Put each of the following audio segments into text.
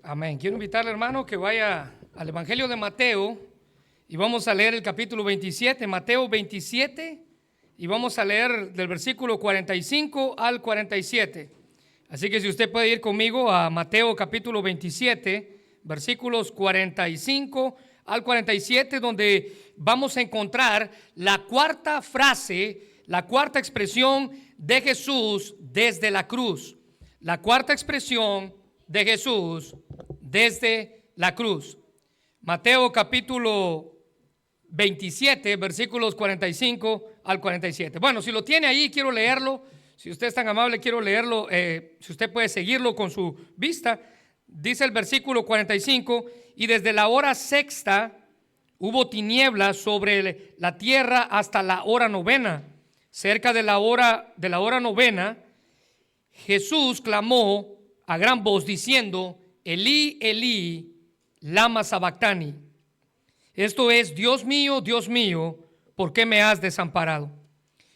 Amén. Quiero invitarle, hermano, que vaya al Evangelio de Mateo y vamos a leer el capítulo 27, Mateo 27, y vamos a leer del versículo 45 al 47. Así que si usted puede ir conmigo a Mateo capítulo 27, versículos 45 al 47, donde vamos a encontrar la cuarta frase, la cuarta expresión de Jesús desde la cruz. La cuarta expresión de Jesús desde la cruz. Mateo capítulo 27, versículos 45 al 47. Bueno, si lo tiene ahí, quiero leerlo. Si usted es tan amable, quiero leerlo. Si usted puede seguirlo con su vista. Dice el versículo 45: y desde la hora sexta hubo tinieblas sobre la tierra hasta la hora novena. Cerca de la hora novena, Jesús clamó a gran voz diciendo: Elí, Elí, lama sabactani. Esto es: Dios mío, ¿por qué me has desamparado?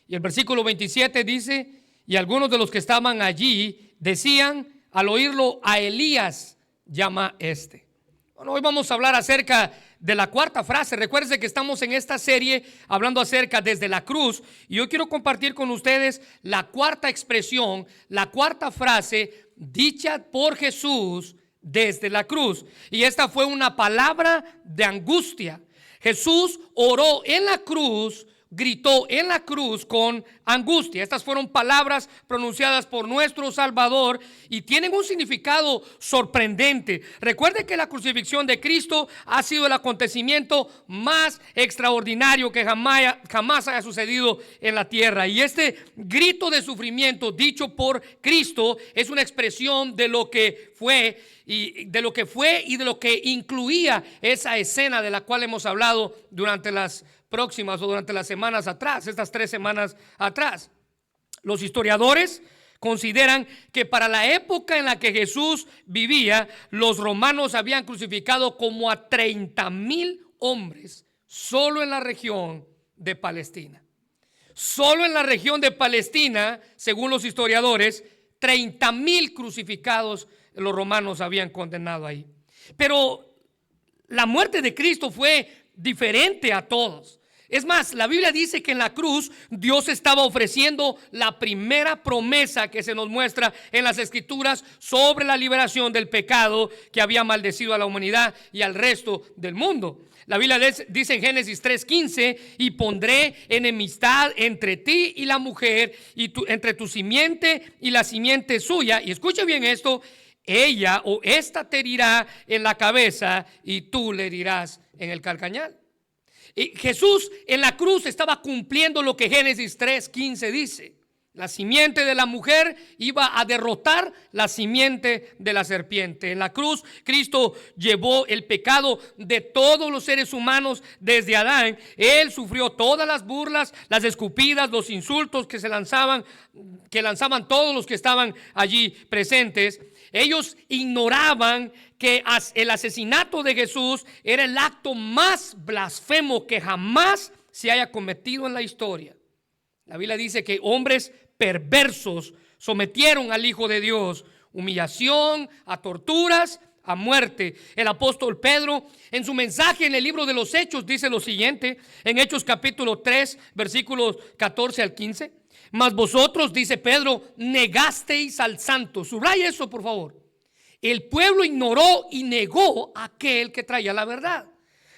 Y el versículo 27 dice: y algunos de los que estaban allí decían al oírlo: a Elías llama este. Bueno, hoy vamos a hablar acerca de la cuarta frase. Recuerden que estamos en esta serie hablando acerca desde la cruz, y yo quiero compartir con ustedes la cuarta expresión, la cuarta frase dicha por Jesús desde la cruz. Y esta fue una palabra de angustia. Jesús oró en la cruz, gritó en la cruz con angustia. Estas fueron palabras pronunciadas por nuestro Salvador y tienen un significado sorprendente. Recuerde que la crucifixión de Cristo ha sido el acontecimiento más extraordinario que jamás haya sucedido en la tierra. Y este grito de sufrimiento dicho por Cristo es una expresión de lo que fue y de lo que incluía esa escena de la cual hemos hablado durante las próximas o durante las semanas atrás, estas 3 semanas atrás. Los historiadores consideran que para la época en la que Jesús vivía, los romanos habían crucificado como a 30,000 hombres solo en la región de Palestina. Solo en la región de Palestina, según los historiadores, 30,000 crucificados los romanos habían condenado ahí. Pero la muerte de Cristo fue diferente a todos. Es más, la Biblia dice que en la cruz Dios estaba ofreciendo la primera promesa que se nos muestra en las Escrituras sobre la liberación del pecado que había maldecido a la humanidad y al resto del mundo. La Biblia dice en Génesis 3:15: y pondré enemistad entre ti y la mujer, y entre tu simiente y la simiente suya. Y escuche bien esto: ella o esta te herirá en la cabeza y tú le herirás en el calcañar. Y Jesús en la cruz estaba cumpliendo lo que Génesis 3:15 dice. La simiente de la mujer iba a derrotar la simiente de la serpiente. En la cruz Cristo llevó el pecado de todos los seres humanos desde Adán. Él sufrió todas las burlas, las escupidas, los insultos que lanzaban todos los que estaban allí presentes. Ellos ignoraban que el asesinato de Jesús era el acto más blasfemo que jamás se haya cometido en la historia. La Biblia dice que hombres perversos sometieron al Hijo de Dios, humillación, a torturas, a muerte. El apóstol Pedro, en su mensaje en el libro de los Hechos, dice lo siguiente, en Hechos capítulo 3, versículos 14 al 15: mas vosotros, dice Pedro, negasteis al santo. Subraya eso, por favor. El pueblo ignoró y negó a aquel que traía la verdad.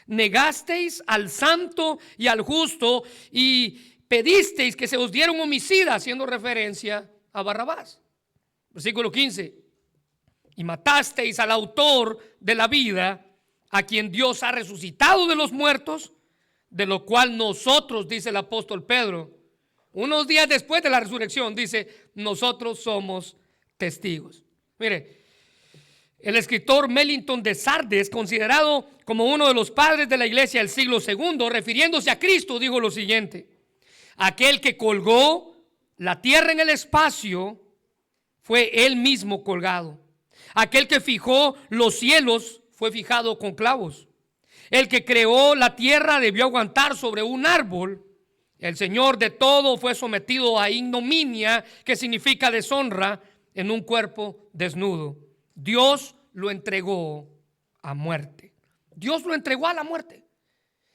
Negasteis al santo y al justo y pedisteis que se os diera un homicida, haciendo referencia a Barrabás. Versículo 15: y matasteis al autor de la vida, a quien Dios ha resucitado de los muertos, de lo cual nosotros, dice el apóstol Pedro, unos días después de la resurrección, dice, nosotros somos testigos. Mire, el escritor Mellington de Sardes, considerado como uno de los padres de la iglesia del siglo II, refiriéndose a Cristo, dijo lo siguiente: aquel que colgó la tierra en el espacio fue él mismo colgado. Aquel que fijó los cielos fue fijado con clavos. El que creó la tierra debió aguantar sobre un árbol. El Señor de todo fue sometido a ignominia, que significa deshonra, en un cuerpo desnudo. Dios lo entregó a muerte. Dios lo entregó a la muerte.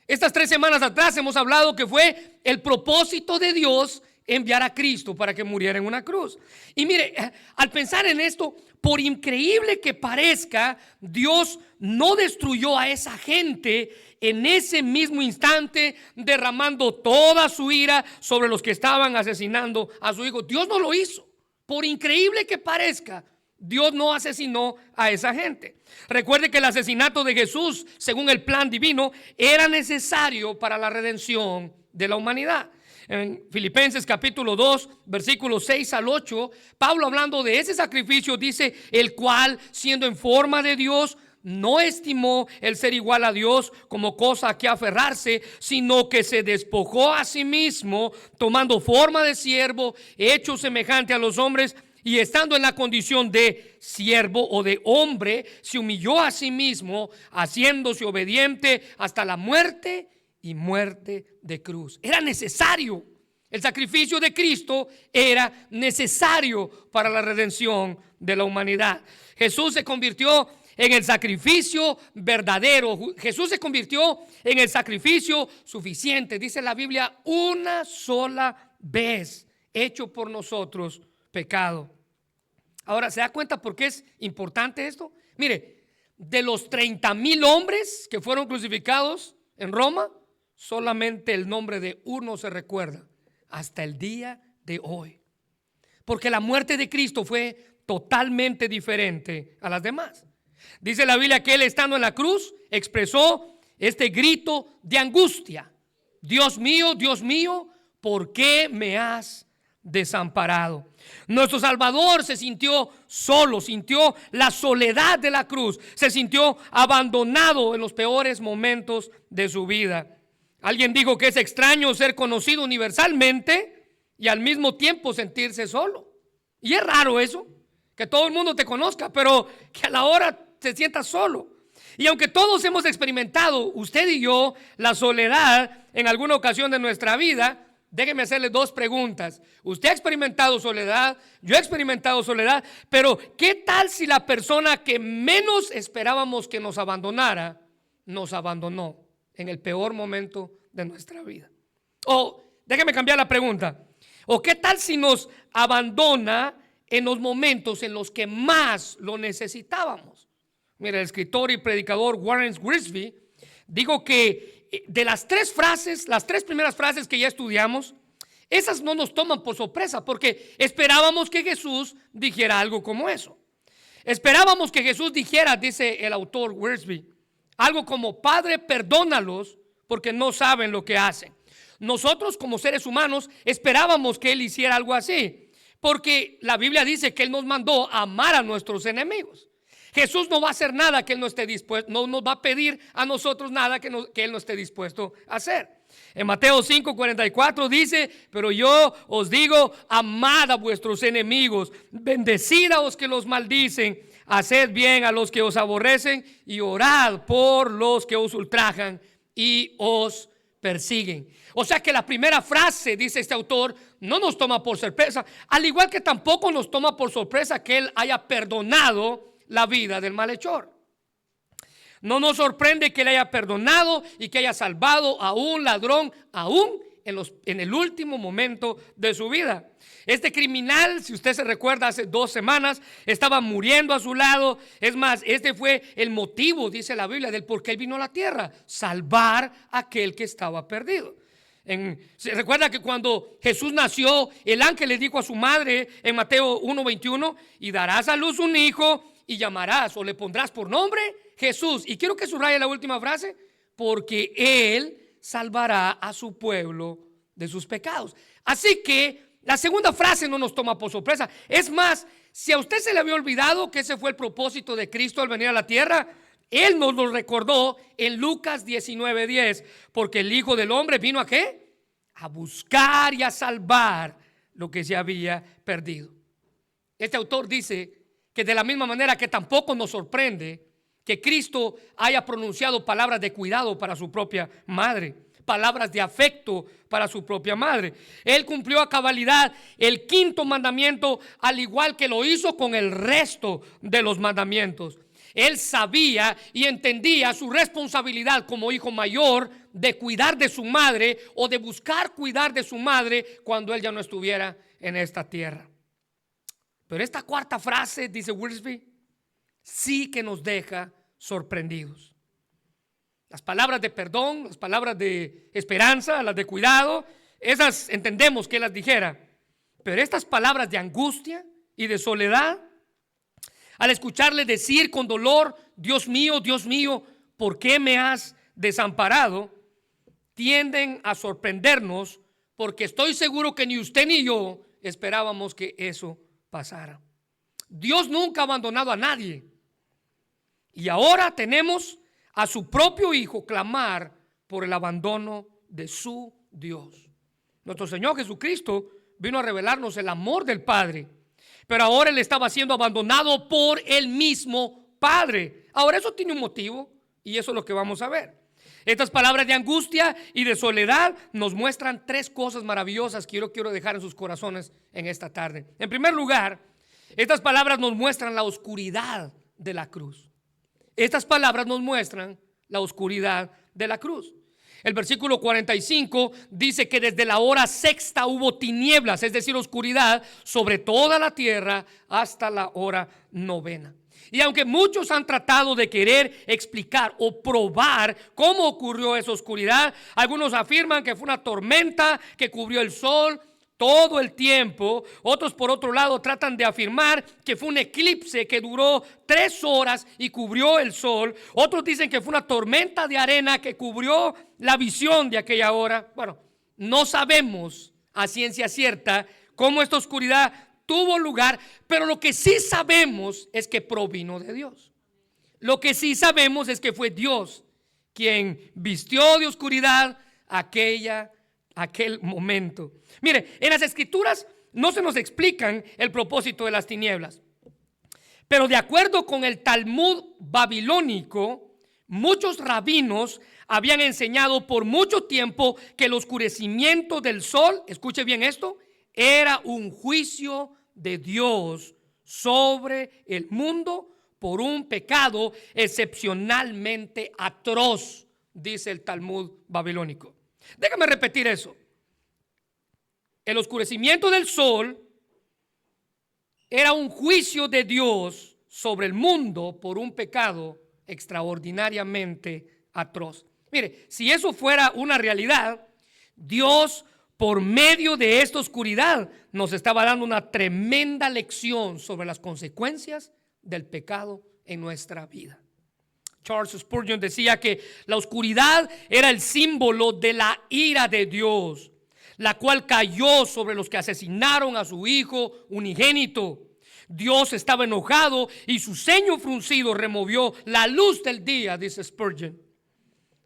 Estas 3 semanas atrás hemos hablado que fue el propósito de Dios enviar a Cristo para que muriera en una cruz. Y mire, al pensar en esto, por increíble que parezca, Dios no destruyó a esa gente en ese mismo instante, derramando toda su ira sobre los que estaban asesinando a su hijo. Dios no lo hizo. Por increíble que parezca, Dios no asesinó a esa gente. Recuerde que el asesinato de Jesús, según el plan divino, era necesario para la redención de la humanidad. En Filipenses capítulo 2, versículos 6 al 8, Pablo, hablando de ese sacrificio, dice: el cual, siendo en forma de Dios, no estimó el ser igual a Dios como cosa a que aferrarse, sino que se despojó a sí mismo, tomando forma de siervo, hecho semejante a los hombres, y estando en la condición de siervo o de hombre, se humilló a sí mismo, haciéndose obediente hasta la muerte y muerte de cruz. Era necesario. El sacrificio de Cristo era necesario para la redención de la humanidad. Jesús se convirtió en el sacrificio verdadero. Jesús se convirtió en el sacrificio suficiente, dice la Biblia, una sola vez, hecho por nosotros pecado. Ahora, ¿se da cuenta por qué es importante esto? Mire, de los 30,000 hombres que fueron crucificados en Roma, solamente el nombre de uno se recuerda hasta el día de hoy, porque la muerte de Cristo fue totalmente diferente a las demás. Dice la Biblia que él, estando en la cruz, expresó este grito de angustia: Dios mío, ¿por qué me has desamparado? Nuestro Salvador se sintió solo, sintió la soledad de la cruz, se sintió abandonado en los peores momentos de su vida. Alguien dijo que es extraño ser conocido universalmente y al mismo tiempo sentirse solo. Y es raro eso, que todo el mundo te conozca, pero que a la hora te sientas solo. Y aunque todos hemos experimentado, usted y yo, la soledad en alguna ocasión de nuestra vida, déjeme hacerle 2 preguntas. Usted ha experimentado soledad, yo he experimentado soledad, pero ¿qué tal si la persona que menos esperábamos que nos abandonara, nos abandonó en el peor momento de nuestra vida? O déjeme cambiar la pregunta. ¿O qué tal si nos abandona en los momentos en los que más lo necesitábamos? Mira, el escritor y predicador Warren Wiersbe dijo que de las 3 frases, las 3 primeras frases que ya estudiamos, esas no nos toman por sorpresa, porque esperábamos que Jesús dijera algo como eso. Esperábamos que Jesús dijera, dice el autor Wiersbe, algo como: Padre, perdónalos porque no saben lo que hacen. Nosotros, como seres humanos, esperábamos que Él hiciera algo así, porque la Biblia dice que Él nos mandó a amar a nuestros enemigos. Jesús no va a hacer nada que Él no esté dispuesto, no nos va a pedir a nosotros nada que Él no esté dispuesto a hacer. En Mateo 5:44 dice: pero yo os digo, amad a vuestros enemigos, bendecid a los que los maldicen, haced bien a los que os aborrecen y orad por los que os ultrajan y os persiguen. O sea que la primera frase, dice este autor, no nos toma por sorpresa, al igual que tampoco nos toma por sorpresa que Él haya perdonado la vida del malhechor. No nos sorprende que Él haya perdonado y que haya salvado a un ladrón aún en el último momento de su vida. Este criminal, si usted se recuerda, hace 2 semanas estaba muriendo a su lado. Es más, este fue el motivo, dice la Biblia, del por qué Él vino a la tierra: salvar a aquel que estaba perdido. Se recuerda que cuando Jesús nació, el ángel le dijo a su madre en Mateo 1:21: y darás a luz un hijo y llamarás o le pondrás por nombre Jesús. Y quiero que subraye la última frase: porque Él salvará a su pueblo de sus pecados. Así que la segunda frase no nos toma por sorpresa. Es más, si a usted se le había olvidado que ese fue el propósito de Cristo al venir a la tierra, Él nos lo recordó en Lucas 19:10, porque el Hijo del Hombre vino ¿a qué? A buscar y a salvar lo que se había perdido. Este autor dice que de la misma manera que tampoco nos sorprende que Cristo haya pronunciado palabras de cuidado para su propia madre, palabras de afecto para su propia madre. Él cumplió a cabalidad el 5.º mandamiento, al igual que lo hizo con el resto de los mandamientos. Él sabía y entendía su responsabilidad como hijo mayor de cuidar de su madre o de buscar cuidar de su madre cuando él ya no estuviera en esta tierra. Pero esta cuarta frase, dice Wiersbe, sí que nos deja sorprendidos. Las palabras de perdón, las palabras de esperanza, las de cuidado, esas entendemos que él las dijera. Pero estas palabras de angustia y de soledad, al escucharle decir con dolor, Dios mío, ¿por qué me has desamparado?, tienden a sorprendernos, porque estoy seguro que ni usted ni yo esperábamos que eso pasara. Dios nunca ha abandonado a nadie. Y ahora tenemos a su propio Hijo clamar por el abandono de su Dios. Nuestro Señor Jesucristo vino a revelarnos el amor del Padre, pero ahora Él estaba siendo abandonado por el mismo Padre. Ahora eso tiene un motivo y eso es lo que vamos a ver. Estas palabras de angustia y de soledad nos muestran tres cosas maravillosas que yo quiero dejar en sus corazones en esta tarde. En primer lugar, estas palabras nos muestran la oscuridad de la cruz. Estas palabras nos muestran la oscuridad de la cruz. El versículo 45 dice que desde la hora sexta hubo tinieblas, es decir, oscuridad sobre toda la tierra hasta la hora novena. Y aunque muchos han tratado de querer explicar o probar cómo ocurrió esa oscuridad, algunos afirman que fue una tormenta que cubrió el sol todo el tiempo. Otros, por otro lado, tratan de afirmar que fue un eclipse que duró 3 horas y cubrió el sol. Otros dicen que fue una tormenta de arena que cubrió la visión de aquella hora. Bueno, no sabemos a ciencia cierta cómo esta oscuridad tuvo lugar, pero lo que sí sabemos es que provino de Dios. Lo que sí sabemos es que fue Dios quien vistió de oscuridad aquel momento. Mire, en las Escrituras no se nos explican el propósito de las tinieblas, pero de acuerdo con el Talmud babilónico, muchos rabinos habían enseñado por mucho tiempo que el oscurecimiento del sol, escuche bien esto, era un juicio de Dios sobre el mundo por un pecado excepcionalmente atroz, dice el Talmud babilónico. Déjame repetir eso. El oscurecimiento del sol era un juicio de Dios sobre el mundo por un pecado extraordinariamente atroz. Mire, si eso fuera una realidad, Dios, por medio de esta oscuridad, nos estaba dando una tremenda lección sobre las consecuencias del pecado en nuestra vida. Charles Spurgeon decía que la oscuridad era el símbolo de la ira de Dios, la cual cayó sobre los que asesinaron a su hijo unigénito. Dios estaba enojado y su ceño fruncido removió la luz del día, dice Spurgeon.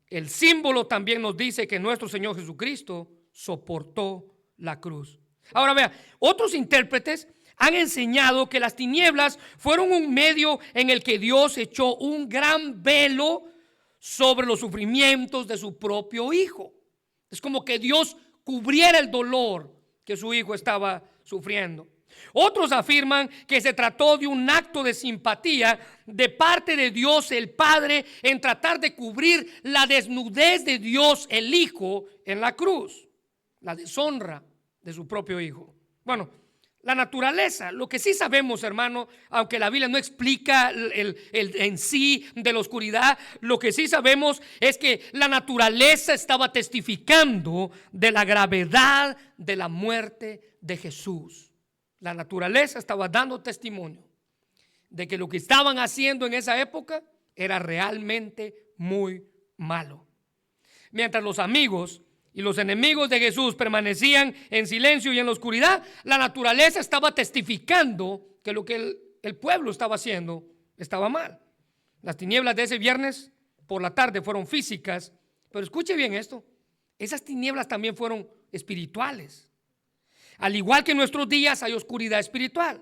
El símbolo también nos dice que nuestro Señor Jesucristo soportó la cruz. Ahora vea, otros intérpretes han enseñado que las tinieblas fueron un medio en el que Dios echó un gran velo sobre los sufrimientos de su propio hijo. Es como que Dios cubriera el dolor que su hijo estaba sufriendo. Otros afirman que se trató de un acto de simpatía de parte de Dios el Padre en tratar de cubrir la desnudez de Dios el Hijo en la cruz, la deshonra de su propio hijo. Bueno, la naturaleza, lo que sí sabemos, hermano, aunque la Biblia no explica el en sí de la oscuridad, lo que sí sabemos es que la naturaleza estaba testificando de la gravedad de la muerte de Jesús. La naturaleza estaba dando testimonio de que lo que estaban haciendo en esa época era realmente muy malo. Mientras los amigos y los enemigos de Jesús permanecían en silencio y en la oscuridad, la naturaleza estaba testificando que lo que el pueblo estaba haciendo estaba mal. Las tinieblas de ese viernes por la tarde fueron físicas, pero escuche bien esto, esas tinieblas también fueron espirituales. Al igual que en nuestros días hay oscuridad espiritual.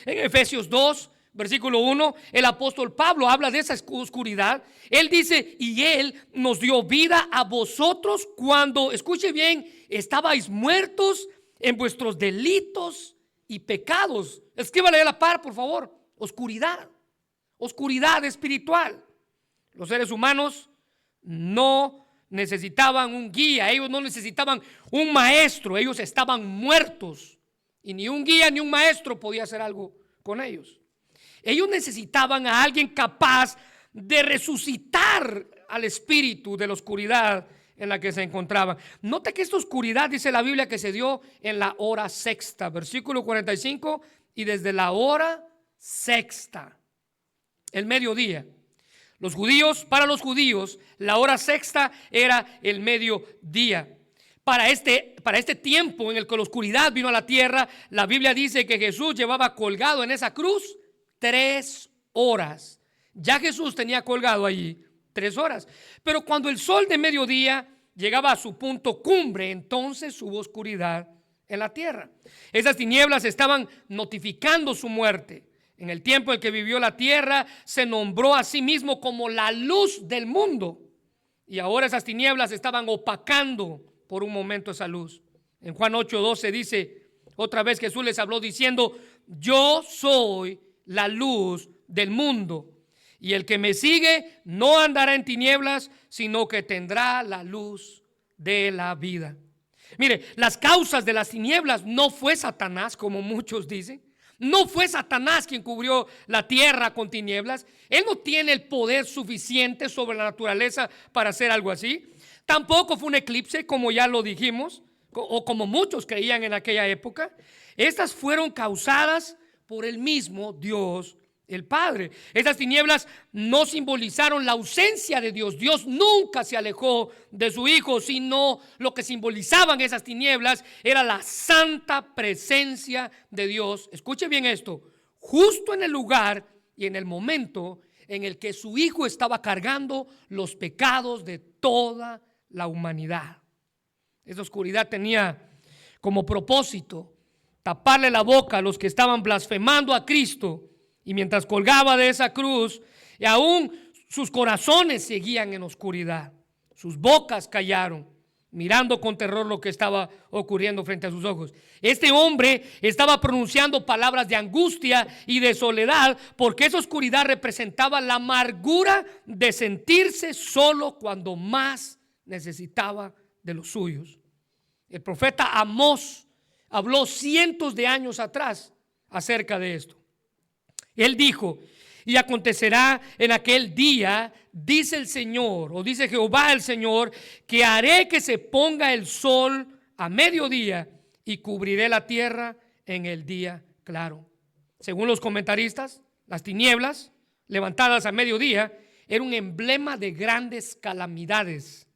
En Efesios 2, versículo 1, el apóstol Pablo habla de esa oscuridad. Él dice, y Él nos dio vida a vosotros cuando, escuche bien, estabais muertos en vuestros delitos y pecados. Escríbale a la par, por favor, oscuridad. oscuridad espiritual. Los seres humanos no necesitaban un guía, ellos no necesitaban un maestro, ellos estaban muertos y ni un guía ni un maestro podía hacer algo con ellos. Ellos necesitaban a alguien capaz de resucitar al espíritu de la oscuridad en la que se encontraban. Note que esta oscuridad, dice la Biblia, que se dio en la hora sexta, versículo 45, y desde la hora sexta, el mediodía. Para los judíos, la hora sexta era el mediodía. Para este tiempo en el que la oscuridad vino a la tierra, la Biblia dice que Jesús llevaba colgado en esa cruz 3 horas. Ya Jesús tenía colgado allí 3 horas. Pero cuando el sol de mediodía llegaba a su punto cumbre, entonces hubo oscuridad en la tierra. Esas tinieblas estaban notificando su muerte. En el tiempo en que vivió la tierra, se nombró a sí mismo como la luz del mundo. Y ahora esas tinieblas estaban opacando por un momento esa luz. En Juan 8:12 dice, otra vez Jesús les habló diciendo: yo soy la luz del mundo. Y el que me sigue no andará en tinieblas, sino que tendrá la luz de la vida. Mire, las causas de las tinieblas no fue Satanás, como muchos dicen. No fue Satanás quien cubrió la tierra con tinieblas. Él no tiene el poder suficiente sobre la naturaleza para hacer algo así. Tampoco fue un eclipse, como ya lo dijimos, o como muchos creían en aquella época. Estas fueron causadas por el mismo Dios, el Padre. Estas tinieblas no simbolizaron la ausencia de Dios. Dios nunca se alejó de su Hijo, sino lo que simbolizaban esas tinieblas era la santa presencia de Dios. Escuche bien esto: justo en el lugar y en el momento en el que su Hijo estaba cargando los pecados de toda la humanidad. Esa oscuridad tenía como propósito taparle la boca a los que estaban blasfemando a Cristo. Y mientras colgaba de esa cruz, y aún sus corazones seguían en oscuridad. Sus bocas callaron, mirando con terror lo que estaba ocurriendo frente a sus ojos. Este hombre estaba pronunciando palabras de angustia y de soledad, porque esa oscuridad representaba la amargura de sentirse solo cuando más necesitaba de los suyos. El profeta Amós habló cientos de años atrás acerca de esto. Él dijo: y acontecerá en aquel día, dice el Señor, o dice Jehová el Señor, que haré que se ponga el sol a mediodía y cubriré la tierra en el día claro. Según los comentaristas, las tinieblas levantadas a mediodía era un emblema de grandes calamidades.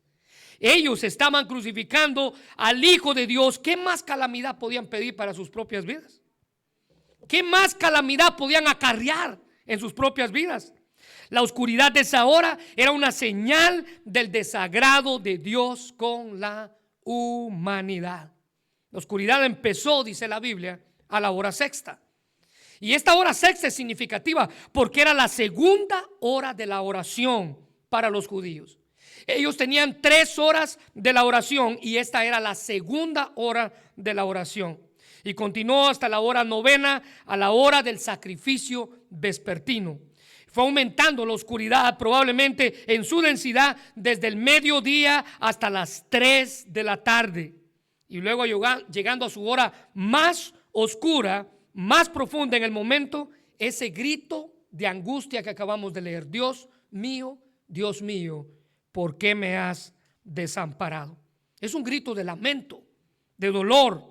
Ellos estaban crucificando al Hijo de Dios. ¿Qué más calamidad podían pedir para sus propias vidas? ¿Qué más calamidad podían acarrear en sus propias vidas? La oscuridad de esa hora era una señal del desagrado de Dios con la humanidad. La oscuridad empezó, dice la Biblia, a la hora sexta. Y esta hora sexta es significativa porque era la segunda hora de la oración para los judíos. Ellos tenían 3 horas de la oración y esta era la segunda hora de la oración. Y continuó hasta la hora novena, a la hora del sacrificio vespertino. Fue aumentando la oscuridad probablemente en su densidad desde el mediodía hasta las 3 de la tarde. Y luego llegando a su hora más oscura, más profunda en el momento, ese grito de angustia que acabamos de leer: Dios mío, ¿por qué me has desamparado? Es un grito de lamento, de dolor.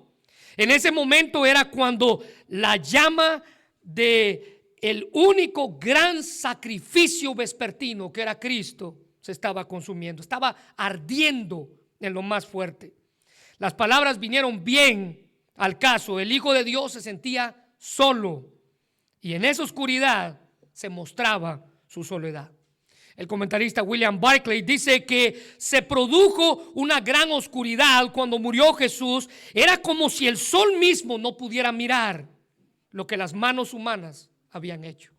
En ese momento era cuando la llama de el único gran sacrificio vespertino, que era Cristo, se estaba consumiendo, estaba ardiendo en lo más fuerte. Las palabras vinieron bien al caso. El Hijo de Dios se sentía solo y en esa oscuridad se mostraba su soledad. El comentarista William Barclay dice que se produjo una gran oscuridad cuando murió Jesús. Era como si el sol mismo no pudiera mirar lo que las manos humanas habían hecho.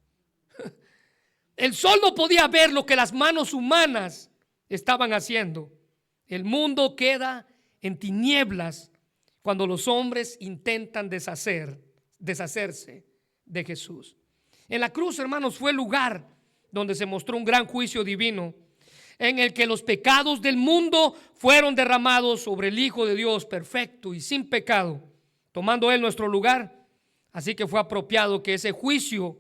El sol no podía ver lo que las manos humanas estaban haciendo. El mundo queda en tinieblas cuando los hombres intentan deshacerse de Jesús. En la cruz, hermanos, fue el lugar donde se mostró un gran juicio divino, en el que los pecados del mundo fueron derramados sobre el Hijo de Dios perfecto y sin pecado, tomando Él nuestro lugar. Así que fue apropiado que ese juicio,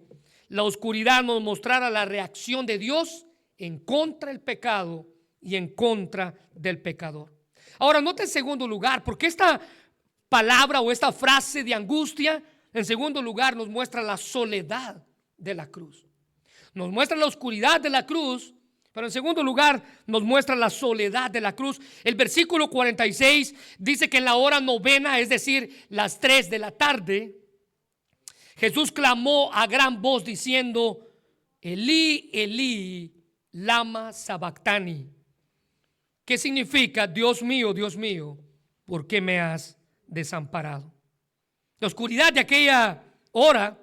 la oscuridad, nos mostrara la reacción de Dios en contra del pecado y en contra del pecador. Ahora, note en segundo lugar, porque esta palabra o esta frase de angustia, en segundo lugar, nos muestra la soledad de la cruz. Nos muestra la oscuridad de la cruz, pero en segundo lugar nos muestra la soledad de la cruz. El versículo 46 dice que en la hora novena, es decir, las 3 de la tarde, Jesús clamó a gran voz diciendo: Elí, Elí, lama sabactani. ¿Qué significa? Dios mío, ¿por qué me has desamparado? La oscuridad de aquella hora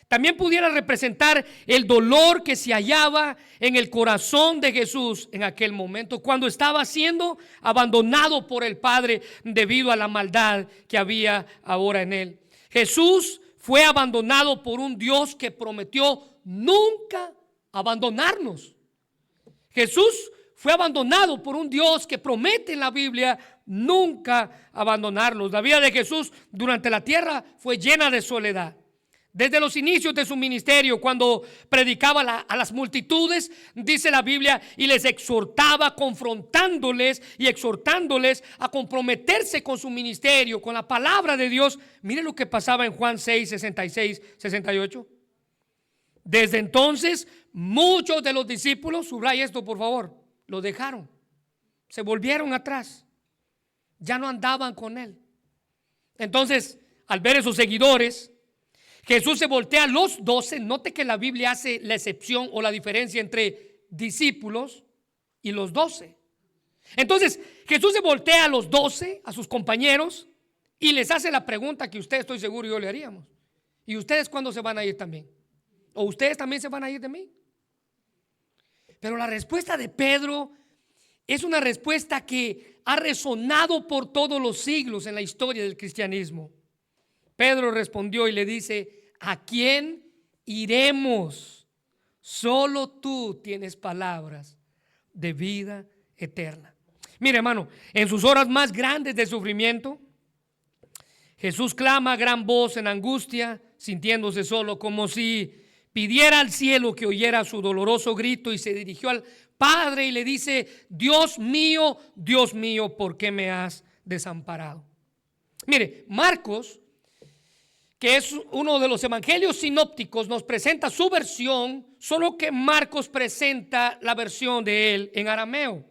también pudiera representar el dolor que se hallaba en el corazón de Jesús en aquel momento, cuando estaba siendo abandonado por el Padre debido a la maldad que había ahora en él. Jesús fue abandonado por un Dios que prometió nunca abandonarnos. Jesús fue abandonado por un Dios que promete en la Biblia nunca abandonarnos. La vida de Jesús durante la tierra fue llena de soledad. Desde los inicios de su ministerio, cuando predicaba a las multitudes, dice la Biblia, y les exhortaba, confrontándoles y exhortándoles a comprometerse con su ministerio, con la palabra de Dios. Mire lo que pasaba en Juan 6, 66, 68. Desde entonces, muchos de los discípulos, subraya esto por favor, lo dejaron, se volvieron atrás, ya no andaban con él. Entonces, al ver esos seguidores, Jesús se voltea a los 12. Note que la Biblia hace la excepción o la diferencia entre discípulos y los 12. Entonces, Jesús se voltea a los 12, a sus compañeros, y les hace la pregunta que usted, estoy seguro, y yo le haríamos: ¿y ustedes cuándo se van a ir también? ¿O ustedes también se van a ir de mí? Pero la respuesta de Pedro es una respuesta que ha resonado por todos los siglos en la historia del cristianismo. Pedro respondió y le dice: ¿a quién iremos? Solo tú tienes palabras de vida eterna. Mire, hermano, en sus horas más grandes de sufrimiento, Jesús clama a gran voz en angustia, sintiéndose solo, como si pidiera al cielo que oyera su doloroso grito, y se dirigió al Padre y le dice: Dios mío, ¿por qué me has desamparado? Mire, Marcos, que es uno de los evangelios sinópticos, nos presenta su versión, solo que Marcos presenta la versión de él en arameo.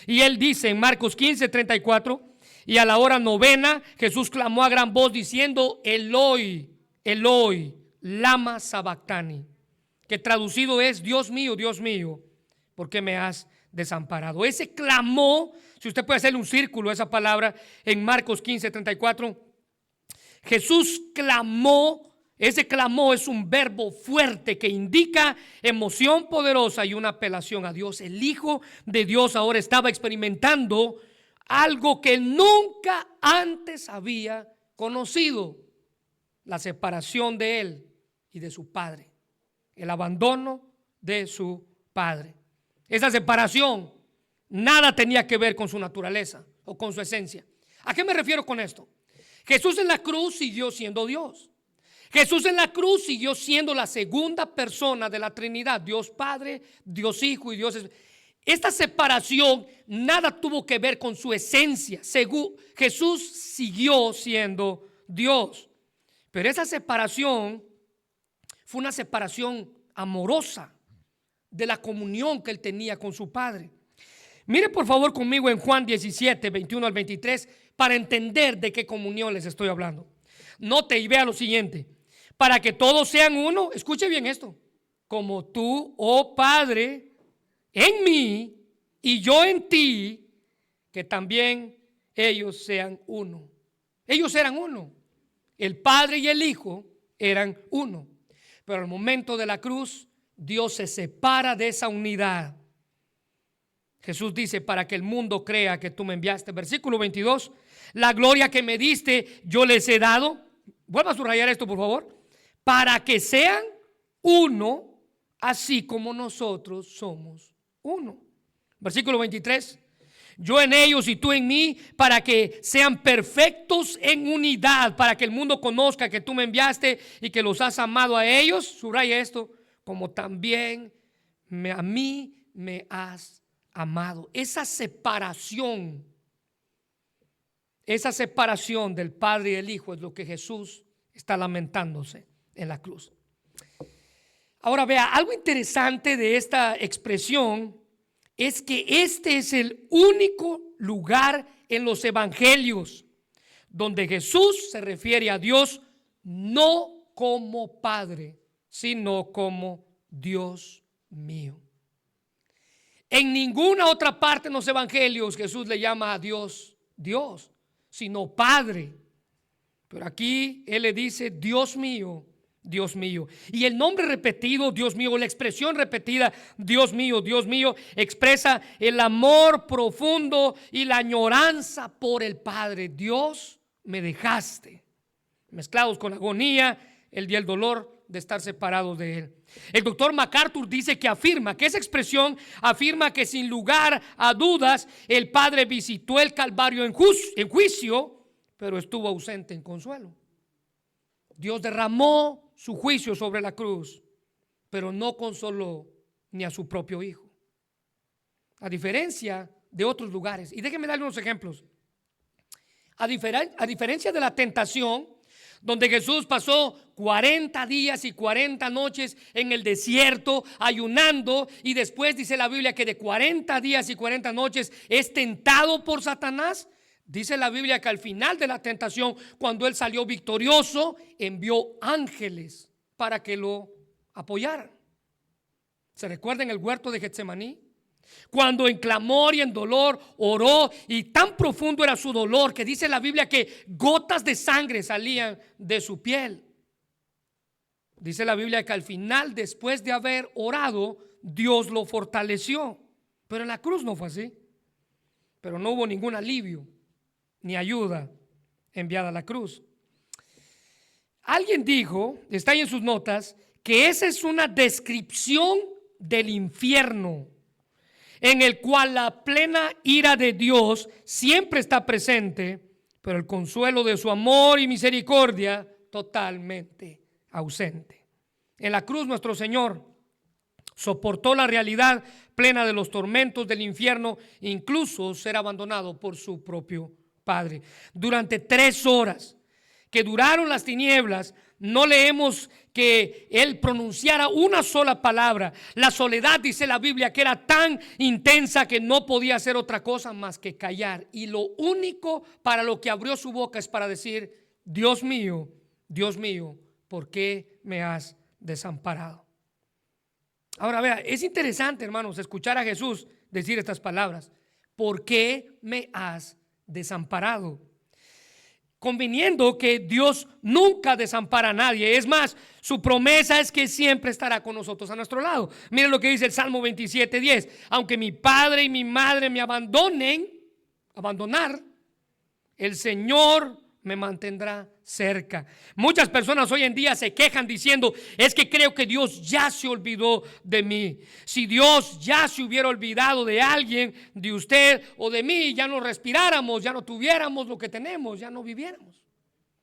Y él dice en Marcos 15, 34: y a la hora novena Jesús clamó a gran voz diciendo: Eloi, Eloi, lama sabactani, que traducido es: Dios mío, ¿por qué me has desamparado? Ese clamó, si usted puede hacerle un círculo a esa palabra en Marcos 15, 34, Jesús clamó. Ese clamó es un verbo fuerte que indica emoción poderosa y una apelación a Dios. El Hijo de Dios ahora estaba experimentando algo que nunca antes había conocido: la separación de él y de su Padre, el abandono de su Padre. Esa separación nada tenía que ver con su naturaleza o con su esencia. ¿A qué me refiero con esto? Jesús en la cruz siguió siendo Dios. Jesús en la cruz siguió siendo la segunda persona de la Trinidad: Dios Padre, Dios Hijo y Dios Espíritu. Esta separación nada tuvo que ver con su esencia. Jesús siguió siendo Dios, pero esa separación fue una separación amorosa de la comunión que él tenía con su Padre. Mire por favor conmigo en Juan 17, 21 al 23, para entender de qué comunión les estoy hablando. Note y vea lo siguiente: para que todos sean uno, escuche bien esto, como tú, oh Padre, en mí y yo en ti, que también ellos sean uno. Ellos eran uno. El Padre y el Hijo eran uno. Pero al momento de la cruz, Dios se separa de esa unidad. Jesús dice: para que el mundo crea que tú me enviaste. Versículo 22: la gloria que me diste yo les he dado. Vuelva a subrayar esto por favor: para que sean uno, así como nosotros somos uno. Versículo 23. Yo en ellos y tú en mí, para que sean perfectos en unidad, para que el mundo conozca que tú me enviaste y que los has amado a ellos. Subraya esto, como también a mí me has amado. Esa separación del Padre y del Hijo es lo que Jesús está lamentándose en la cruz. Ahora vea, algo interesante de esta expresión es que este es el único lugar en los evangelios donde Jesús se refiere a Dios no como Padre, sino como Dios mío. En ninguna otra parte en los evangelios Jesús le llama a Dios Dios, sino Padre. Pero aquí Él le dice Dios mío. Dios mío. Y el nombre repetido, Dios mío, la expresión repetida, Dios mío, expresa el amor profundo y la añoranza por el Padre. Dios, me dejaste. Mezclados con la agonía, el dolor de estar separados de Él. El doctor MacArthur dice que esa expresión afirma que sin lugar a dudas el Padre visitó el Calvario en juicio, pero estuvo ausente en consuelo. Dios derramó su juicio sobre la cruz, pero no consoló ni a su propio Hijo. A diferencia de otros lugares. Y déjenme darle unos ejemplos. A diferencia de la tentación, donde Jesús pasó 40 días y 40 noches en el desierto ayunando, y después dice la Biblia que de 40 días y 40 noches es tentado por Satanás. Dice la Biblia que al final de la tentación, cuando él salió victorioso, envió ángeles para que lo apoyaran. ¿Se recuerda en el huerto de Getsemaní? Cuando en clamor y en dolor oró, y tan profundo era su dolor que dice la Biblia que gotas de sangre salían de su piel. Dice la Biblia que al final, después de haber orado, Dios lo fortaleció. Pero en la cruz no fue así. Pero no hubo ningún alivio ni ayuda enviada a la cruz. Alguien dijo, está ahí en sus notas, que esa es una descripción del infierno, en el cual la plena ira de Dios siempre está presente, pero el consuelo de su amor y misericordia totalmente ausente. En la cruz nuestro Señor soportó la realidad plena de los tormentos del infierno, incluso ser abandonado por su propio Padre. Durante 3 horas que duraron las tinieblas, no leemos que Él pronunciara una sola palabra. La soledad, dice la Biblia, que era tan intensa que no podía hacer otra cosa más que callar. Y lo único para lo que abrió su boca es para decir: Dios mío, ¿por qué me has desamparado? Ahora vea, es interesante, hermanos, escuchar a Jesús decir estas palabras: ¿por qué me has desamparado? Conviniendo que Dios nunca desampara a nadie. Es más, su promesa es que siempre estará con nosotros a nuestro lado. Miren lo que dice el Salmo 27:10: aunque mi padre y mi madre me abandonar, el Señor me mantendrá cerca. Muchas personas hoy en día se quejan diciendo: es que creo que Dios ya se olvidó de mí. Si Dios ya se hubiera olvidado de alguien, de usted o de mí, ya no respiráramos, ya no tuviéramos lo que tenemos, ya no viviéramos.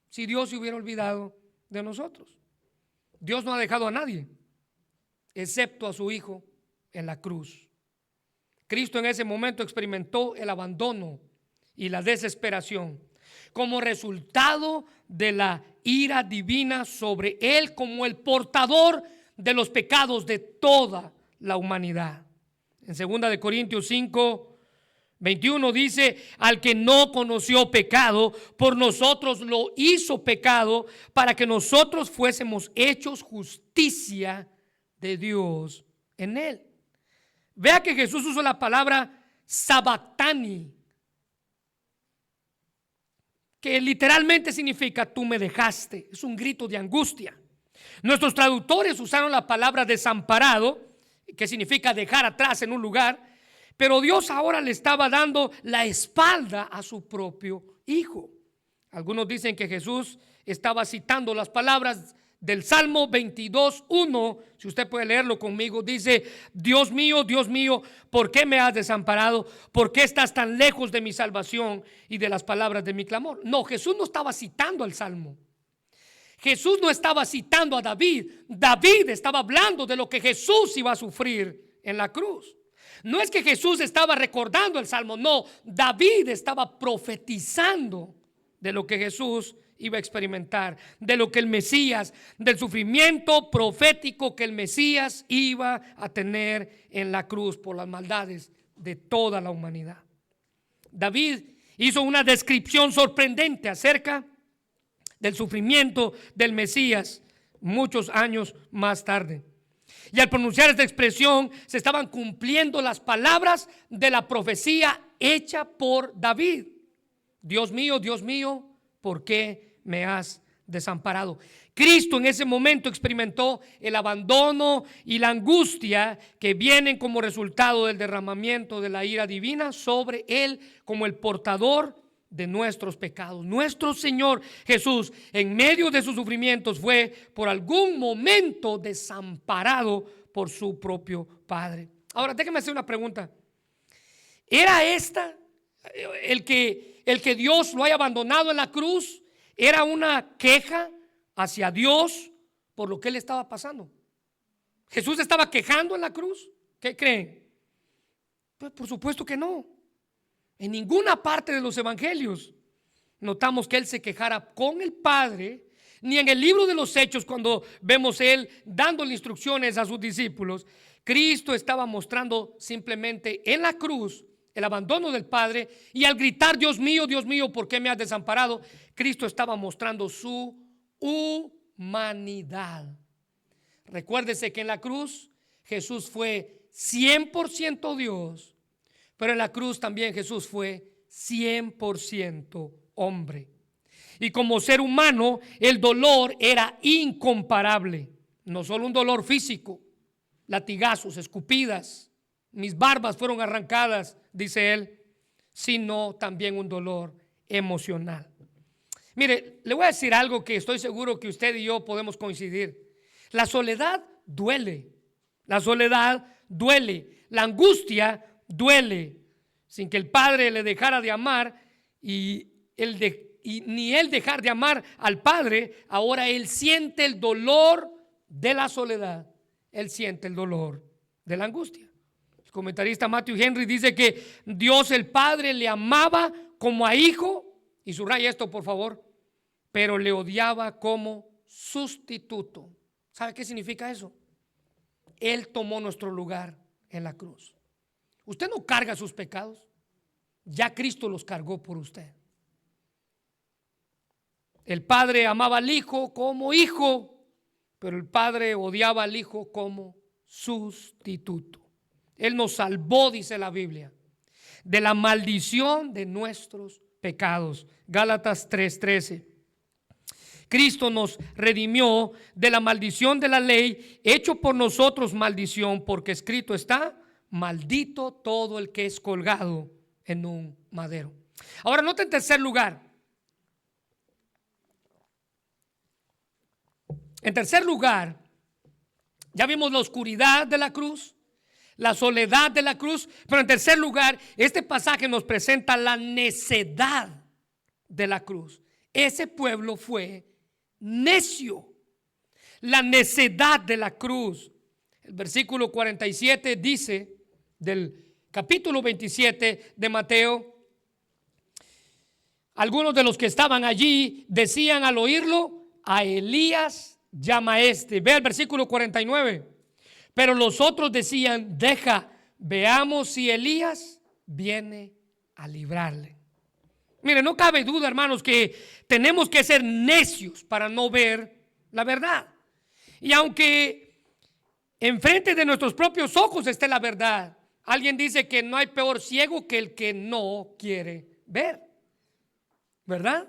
Si Dios se hubiera olvidado de nosotros. Dios no ha dejado a nadie, excepto a su Hijo en la cruz. Cristo en ese momento experimentó el abandono y la desesperación como resultado de la ira divina sobre Él, como el portador de los pecados de toda la humanidad. En 2 de Corintios 5:21 dice: al que no conoció pecado, por nosotros lo hizo pecado, para que nosotros fuésemos hechos justicia de Dios en Él. Vea que Jesús usó la palabra sabactani, que literalmente significa tú me dejaste. Es un grito de angustia. Nuestros traductores usaron la palabra desamparado, que significa dejar atrás en un lugar, pero Dios ahora le estaba dando la espalda a su propio Hijo. Algunos dicen que Jesús estaba citando las palabras del Salmo 22:1, si usted puede leerlo conmigo, dice: Dios mío, ¿por qué me has desamparado? ¿Por qué estás tan lejos de mi salvación y de las palabras de mi clamor? No, Jesús no estaba citando al Salmo. Jesús no estaba citando a David. David estaba hablando de lo que Jesús iba a sufrir en la cruz. No es que Jesús estaba recordando el Salmo, no, David estaba profetizando de lo que Jesús iba a experimentar, de lo que el Mesías, del sufrimiento profético que el Mesías iba a tener en la cruz por las maldades de toda la humanidad. David hizo una descripción sorprendente acerca del sufrimiento del Mesías muchos años más tarde. Y al pronunciar esta expresión se estaban cumpliendo las palabras de la profecía hecha por David: Dios mío, ¿por qué me has desamparado? Cristo en ese momento experimentó el abandono y la angustia que vienen como resultado del derramamiento de la ira divina sobre él como el portador de nuestros pecados. Nuestro Señor Jesús, en medio de sus sufrimientos, fue por algún momento desamparado por su propio Padre. Ahora, déjeme hacer una pregunta. ¿Era esta el que Dios lo haya abandonado en la cruz? ¿Era una queja hacia Dios por lo que él estaba pasando? ¿Jesús estaba quejando en la cruz? ¿Qué creen? Pues por supuesto que no. En ninguna parte de los evangelios notamos que él se quejara con el Padre, ni en el libro de los Hechos, cuando vemos él dándole instrucciones a sus discípulos. Cristo estaba mostrando simplemente en la cruz el abandono del Padre, y al gritar: Dios mío, ¿por qué me has desamparado?, Cristo estaba mostrando su humanidad. Recuérdese que en la cruz Jesús fue 100% Dios, pero en la cruz también Jesús fue 100% hombre. Y como ser humano, el dolor era incomparable. No solo un dolor físico, latigazos, escupidas, mis barbas fueron arrancadas, dice él, sino también un dolor emocional. Mire, le voy a decir algo que estoy seguro que usted y yo podemos coincidir. La soledad duele. La soledad duele. La angustia duele. Sin que el Padre le dejara de amar y ni él dejar de amar al Padre, ahora él siente el dolor de la soledad. Él siente el dolor de la angustia. El comentarista Matthew Henry dice que Dios el Padre le amaba como a hijo, y subraya esto por favor, pero le odiaba como sustituto. ¿Sabe qué significa eso? Él tomó nuestro lugar en la cruz. Usted no carga sus pecados, ya Cristo los cargó por usted. El Padre amaba al Hijo como hijo, pero el Padre odiaba al Hijo como sustituto. Él nos salvó, dice la Biblia, de la maldición de nuestros pecados. Gálatas 3:13. Cristo nos redimió de la maldición de la ley, hecho por nosotros maldición, porque escrito está: maldito todo el que es colgado en un madero. Ahora, nota en tercer lugar. En tercer lugar, ya vimos la oscuridad de la cruz, la soledad de la cruz, pero en tercer lugar, este pasaje nos presenta la necedad de la cruz. Ese pueblo fue necio. La necedad de la cruz. El versículo 47 dice, del capítulo 27 de Mateo: algunos de los que estaban allí decían al oírlo: a Elías llama este. Ve el versículo 49. Pero los otros decían: deja, veamos si Elías viene a librarle. Mire, no cabe duda, hermanos, que tenemos que ser necios para no ver la verdad. Y aunque enfrente de nuestros propios ojos esté la verdad, alguien dice que no hay peor ciego que el que no quiere ver, ¿verdad?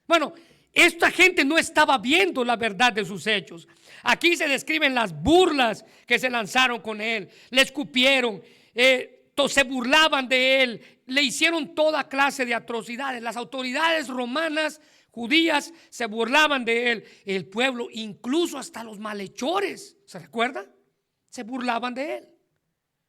Bueno, esta gente no estaba viendo la verdad de sus hechos. Aquí se describen las burlas que se lanzaron con él. Le escupieron, se burlaban de él, le hicieron toda clase de atrocidades. Las autoridades romanas, judías se burlaban de él. El pueblo, incluso hasta los malhechores, ¿se recuerda? Se burlaban de él.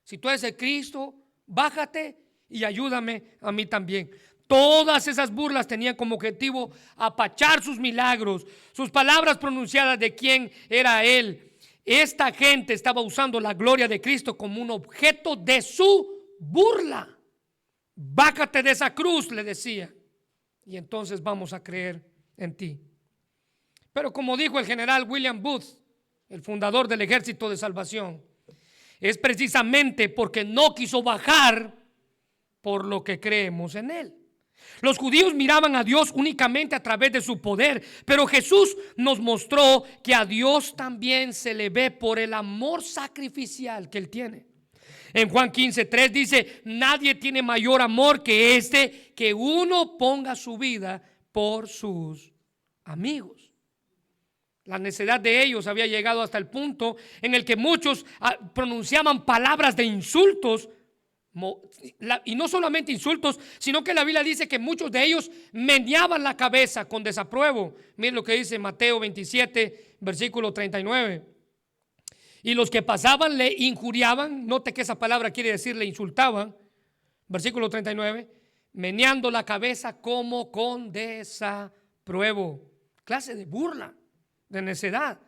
Si tú eres el Cristo, bájate y ayúdame a mí también. Todas esas burlas tenían como objetivo apachar sus milagros, sus palabras pronunciadas de quién era él. Esta gente estaba usando la gloria de Cristo como un objeto de su burla. Bájate de esa cruz, le decía, y entonces vamos a creer en ti. Pero como dijo el general William Booth, el fundador del Ejército de Salvación, es precisamente porque no quiso bajar por lo que creemos en él. Los judíos miraban a Dios únicamente a través de su poder, pero Jesús nos mostró que a Dios también se le ve por el amor sacrificial que él tiene. En Juan 15:3 dice: nadie tiene mayor amor que este, que uno ponga su vida por sus amigos. La necedad de ellos había llegado hasta el punto en el que muchos pronunciaban palabras de insultos. Y no solamente insultos, sino que la Biblia dice que muchos de ellos meneaban la cabeza con desapruebo. Miren lo que dice Mateo 27, versículo 39. Y los que pasaban le injuriaban. Note que esa palabra quiere decir le insultaban. Versículo 39. Meneando la cabeza como con desapruebo. Clase de burla, de necedad.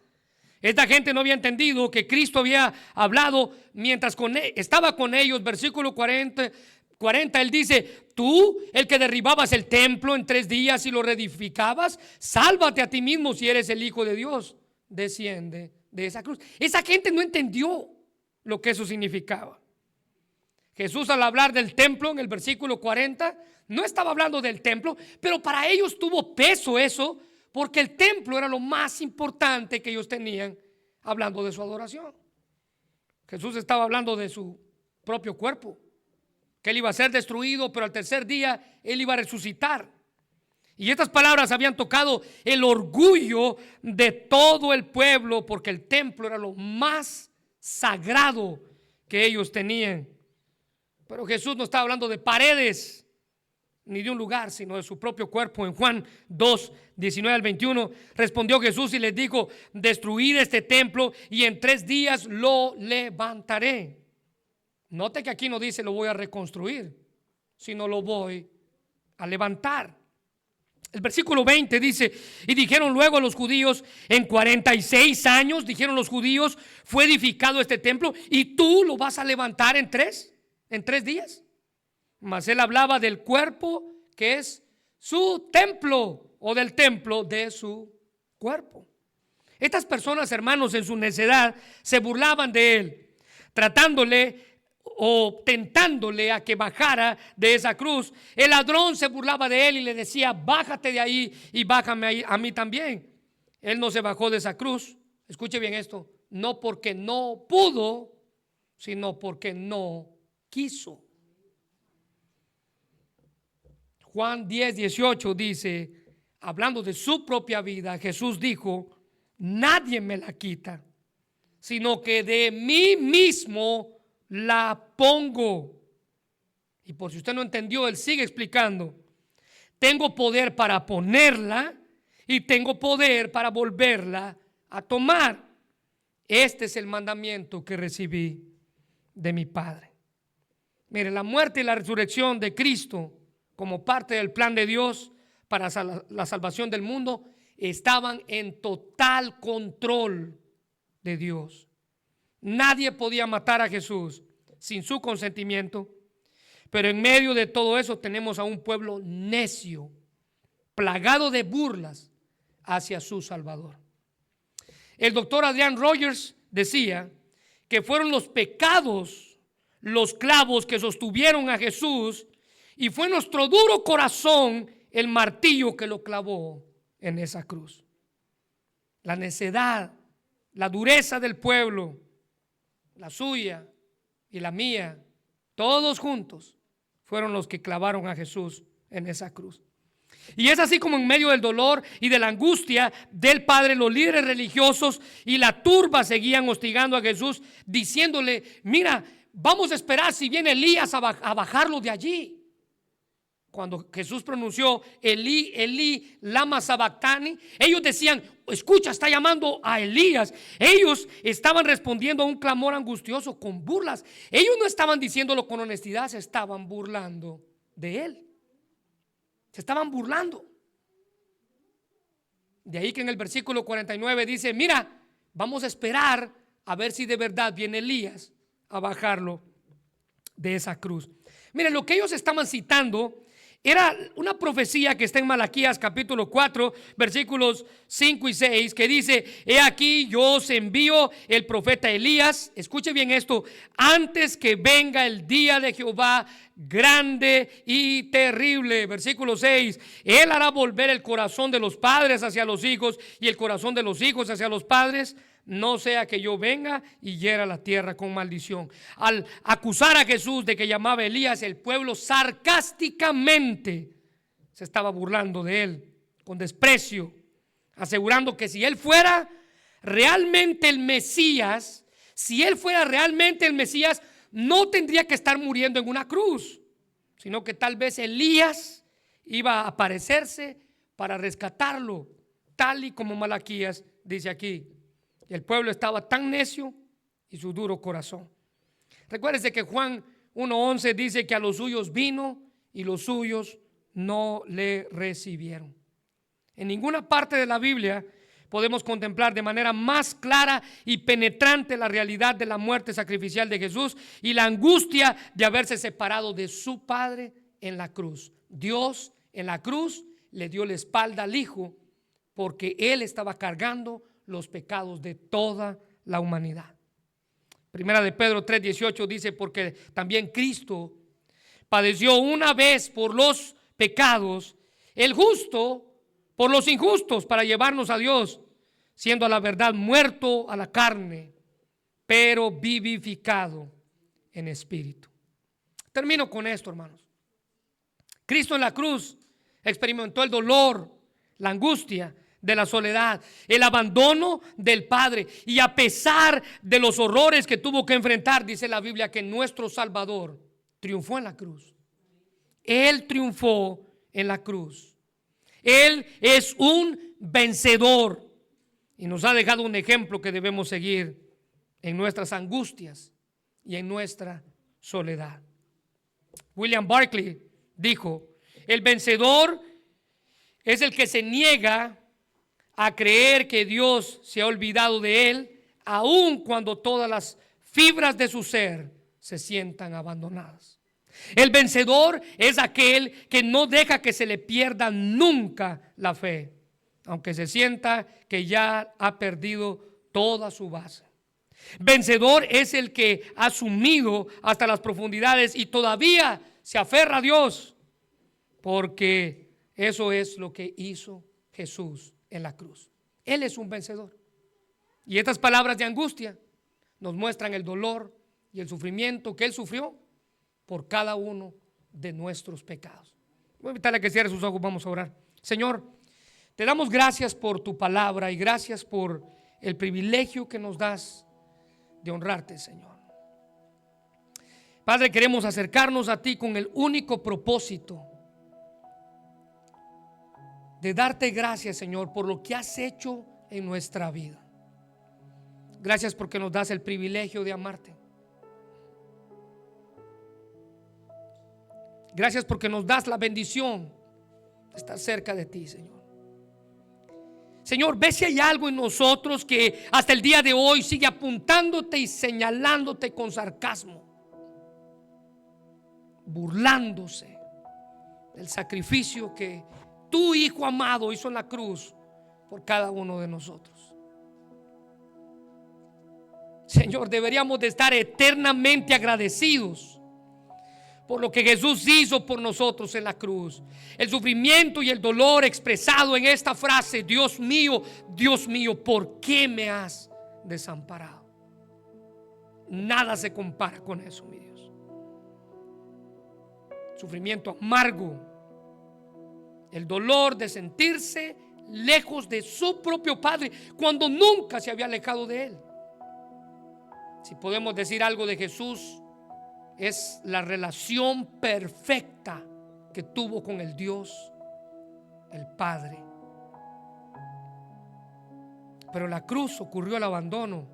Esta gente no había entendido que Cristo había hablado mientras estaba con ellos. Versículo 40, él dice: tú, el que derribabas el templo en 3 días y lo reedificabas, sálvate a ti mismo si eres el Hijo de Dios. Desciende de esa cruz. Esa gente no entendió lo que eso significaba. Jesús, al hablar del templo en el versículo 40, no estaba hablando del templo, pero para ellos tuvo peso eso, porque el templo era lo más importante que ellos tenían, hablando de su adoración. Jesús estaba hablando de su propio cuerpo, que él iba a ser destruido, pero al tercer día él iba a resucitar. Y estas palabras habían tocado el orgullo de todo el pueblo, porque el templo era lo más sagrado que ellos tenían. Pero Jesús no estaba hablando de paredes ni de un lugar, sino de su propio cuerpo. En Juan 2, 19 al 21, respondió Jesús y les dijo: destruid este templo y en 3 días lo levantaré. Note que aquí no dice lo voy a reconstruir, sino lo voy a levantar. El versículo 20 dice: y dijeron luego a los judíos: en 46 años, dijeron los judíos, fue edificado este templo, y tú lo vas a levantar en 3 días. Mas él hablaba del cuerpo, que es su templo, o del templo de su cuerpo. Estas personas, hermanos, en su necedad se burlaban de él, tratándole o tentándole a que bajara de esa cruz. El ladrón se burlaba de él y le decía: bájate de ahí y bájame a mí también. Él no se bajó de esa cruz, escuche bien esto, no porque no pudo, sino porque no quiso. Juan 10, 18 dice, hablando de su propia vida, Jesús dijo: nadie me la quita, sino que de mí mismo la pongo. Y por si usted no entendió, él sigue explicando: tengo poder para ponerla y tengo poder para volverla a tomar. Este es el mandamiento que recibí de mi Padre. Mire, la muerte y la resurrección de Cristo, como parte del plan de Dios para la salvación del mundo, estaban en total control de Dios. Nadie podía matar a Jesús sin su consentimiento. Pero en medio de todo eso tenemos a un pueblo necio, plagado de burlas hacia su Salvador. El doctor Adrian Rogers decía que fueron los pecados los clavos que sostuvieron a Jesús, y fue nuestro duro corazón el martillo que lo clavó en esa cruz. La necedad, la dureza del pueblo, la suya y la mía, todos juntos fueron los que clavaron a Jesús en esa cruz. Y es así como en medio del dolor y de la angustia del Padre, los líderes religiosos y la turba seguían hostigando a Jesús, diciéndole: mira, vamos a esperar si viene Elías a bajarlo de allí. cuando Jesús pronunció Elí, Elí, lama sabactani, ellos decían, escucha, está llamando a Elías. Ellos estaban respondiendo a un clamor angustioso con burlas. Ellos no estaban diciéndolo con honestidad, se estaban burlando de él. Se estaban burlando. De ahí que en el versículo 49 dice, mira, vamos a esperar a ver si de verdad viene Elías a bajarlo de esa cruz. Miren, lo que ellos estaban citando era una profecía que está en Malaquías capítulo 4 versículos 5 y 6 que dice, he aquí yo os envío el profeta Elías, escuche bien esto, antes que venga el día de Jehová grande y terrible. Versículo 6, él hará volver el corazón de los padres hacia los hijos y el corazón de los hijos hacia los padres, no sea que yo venga y hiera la tierra con maldición. Al acusar a Jesús de que llamaba a Elías, el pueblo sarcásticamente se estaba burlando de él, con desprecio, asegurando que si él fuera realmente el Mesías, no tendría que estar muriendo en una cruz, sino que tal vez Elías iba a aparecerse para rescatarlo, tal y como Malaquías dice aquí. Y el pueblo estaba tan necio y su duro corazón. Recuérdese que Juan 1:11 dice que a los suyos vino y los suyos no le recibieron. En ninguna parte de la Biblia podemos contemplar de manera más clara y penetrante la realidad de la muerte sacrificial de Jesús y la angustia de haberse separado de su Padre en la cruz. Dios en la cruz le dio la espalda al Hijo porque Él estaba cargando los pecados de toda la humanidad. Primera de Pedro 3:18 dice, porque también Cristo padeció una vez por los pecados, el justo por los injustos, para llevarnos a Dios, siendo a la verdad muerto a la carne, pero vivificado en espíritu. Termino con esto, hermanos. Cristo en la cruz experimentó el dolor, la angustia de la soledad, el abandono del Padre, y a pesar de los horrores que tuvo que enfrentar, dice la Biblia que nuestro Salvador triunfó en la cruz. Él triunfó en la cruz. Él es un vencedor y nos ha dejado un ejemplo que debemos seguir en nuestras angustias y en nuestra soledad. William Barclay dijo, el vencedor es el que se niega a creer que Dios se ha olvidado de él, aun cuando todas las fibras de su ser se sientan abandonadas. El vencedor es aquel que no deja que se le pierda nunca la fe, aunque se sienta que ya ha perdido toda su base. Vencedor es el que ha sumido hasta las profundidades y todavía se aferra a Dios, porque eso es lo que hizo Jesús en la cruz. Él es un vencedor. Y estas palabras de angustia nos muestran el dolor y el sufrimiento que Él sufrió por cada uno de nuestros pecados. Voy a invitarle a que cierre sus ojos, vamos a orar. Señor, te damos gracias por tu palabra y gracias por el privilegio que nos das de honrarte, Señor. Padre, queremos acercarnos a ti con el único propósito de darte gracias, Señor, por lo que has hecho en nuestra vida. Gracias porque nos das el privilegio de amarte. Gracias porque nos das la bendición de estar cerca de ti, Señor. Señor, ve si hay algo en nosotros que hasta el día de hoy sigue apuntándote y señalándote con sarcasmo, burlándose del sacrificio que tu Hijo amado hizo en la cruz por cada uno de nosotros. Señor, deberíamos de estar eternamente agradecidos por lo que Jesús hizo por nosotros en la cruz. El sufrimiento y el dolor expresado en esta frase, Dios mío, ¿por qué me has desamparado? Nada se compara con eso, mi Dios. Sufrimiento amargo, el dolor de sentirse lejos de su propio Padre cuando nunca se había alejado de Él. Si podemos decir algo de Jesús, es la relación perfecta que tuvo con el Dios, el Padre. Pero en la cruz ocurrió el abandono.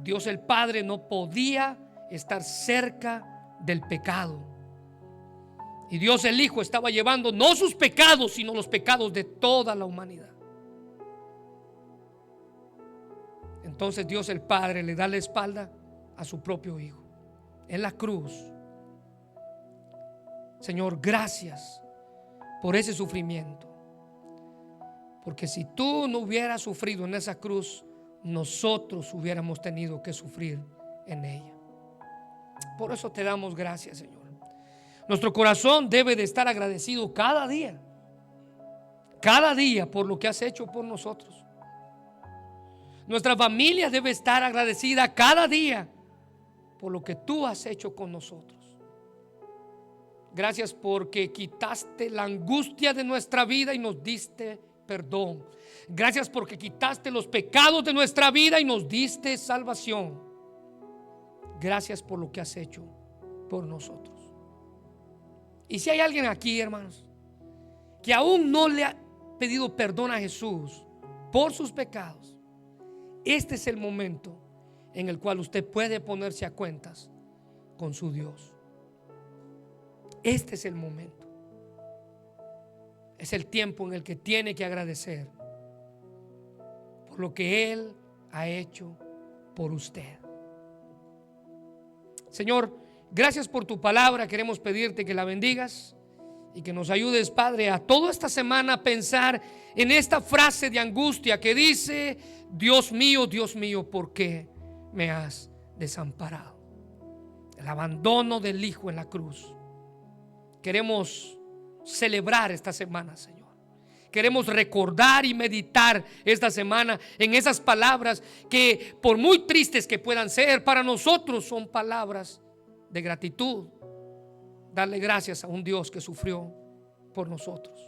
Dios el Padre no podía estar cerca del pecado. Y Dios el Hijo estaba llevando no sus pecados, sino los pecados de toda la humanidad. Entonces Dios el Padre le da la espalda a su propio Hijo en la cruz. Señor, gracias por ese sufrimiento. Porque si tú no hubieras sufrido en esa cruz, nosotros hubiéramos tenido que sufrir en ella. Por eso te damos gracias, Señor. Nuestro corazón debe de estar agradecido cada día por lo que has hecho por nosotros. Nuestra familia debe estar agradecida cada día por lo que tú has hecho con nosotros. Gracias porque quitaste la angustia de nuestra vida y nos diste perdón. Gracias porque quitaste los pecados de nuestra vida y nos diste salvación. Gracias por lo que has hecho por nosotros. Y si hay alguien aquí, hermanos, que aún no le ha pedido perdón a Jesús por sus pecados, este es el momento en el cual usted puede ponerse a cuentas con su Dios. Este es el momento. Es el tiempo en el que tiene que agradecer por lo que Él ha hecho por usted. Señor, gracias por tu palabra. Queremos pedirte que la bendigas y que nos ayudes, Padre, a toda esta semana a pensar en esta frase de angustia que dice: Dios mío, ¿por qué me has desamparado? El abandono del Hijo en la cruz. Queremos celebrar esta semana, Señor. Queremos recordar y meditar esta semana en esas palabras que, por muy tristes que puedan ser, para nosotros son palabras de gratitud. Darle gracias a un Dios que sufrió por nosotros.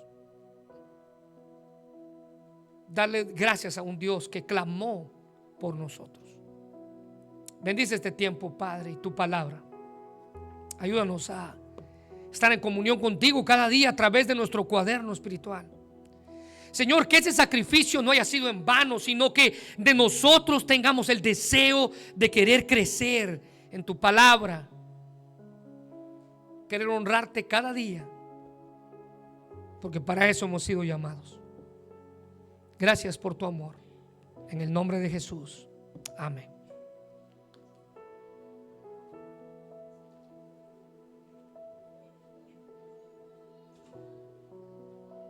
Darle gracias a un Dios que clamó por nosotros. Bendice este tiempo, Padre, y tu palabra. Ayúdanos a estar en comunión contigo cada día a través de nuestro cuaderno espiritual. Señor, que ese sacrificio no haya sido en vano, sino que de nosotros tengamos el deseo de querer crecer en tu palabra, querer honrarte cada día, porque para eso hemos sido llamados. Gracias por tu amor. En el nombre de Jesús. Amén.